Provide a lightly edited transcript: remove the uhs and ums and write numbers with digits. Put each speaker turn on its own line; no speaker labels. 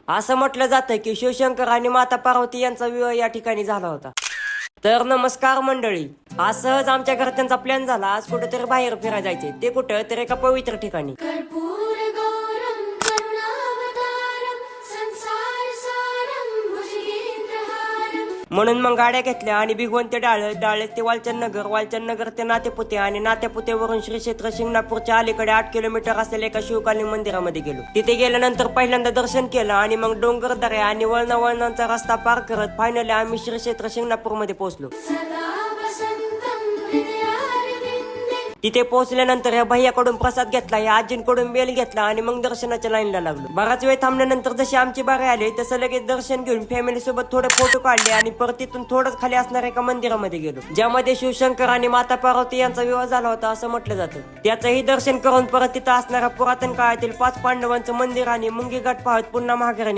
असं म्हटलं जातं की शिवशंकर आणि माता पार्वती यांचा विवाह या ठिकाणी झाला होता. तर नमस्कार मंडळी, आज सहज आमच्या घरच्यांचा प्लॅन झाला आज कुठेतरी बाहेर फिरायला जायचे. ते कुठं तर एका पवित्र ठिकाणी. म्हणून मग गाड्या घेतल्या आणि भिगवण ते डाळे ते वालचंद नगर ते नातेपुते आणि नातेपुतेवरून श्री क्षेत्र शिंगणापूरच्या अलीकडे 8 किलोमीटर असलेल्या एका शिवकालीन मंदिरामध्ये गेलो. तिथे गेल्यानंतर पहिल्यांदा दर्शन केलं आणि मग डोंगरदऱ्या आणि वळणाचा रस्ता पार करत फायनली आम्ही श्री क्षेत्र शिंगणापूर मध्ये पोहोचलो. तिथे पोहोचल्यानंतर या भैयाकडून प्रसाद घेतला, या आजींकडून बेल घेतला आणि मग दर्शनाच्या लाईनला लागलो. बराच वेळ थांबल्यानंतर जशी आमची बारी आली तसं लगेच दर्शन घेऊन फॅमिली सोबत थोडे फोटो काढले आणि परत तिथून थोडंच खाली असणाऱ्या एका मंदिरामध्ये गेलो, ज्यामध्ये शिवशंकर आणि माता पार्वती यांचा विवाह झाला होता असं म्हटलं जातं. त्याचंही दर्शन करून परत तिथं असणाऱ्या पुरातन काळातील 5 पांडवांचं मंदिर आणि मुंगी घाट पाहत पुन्हा माघारी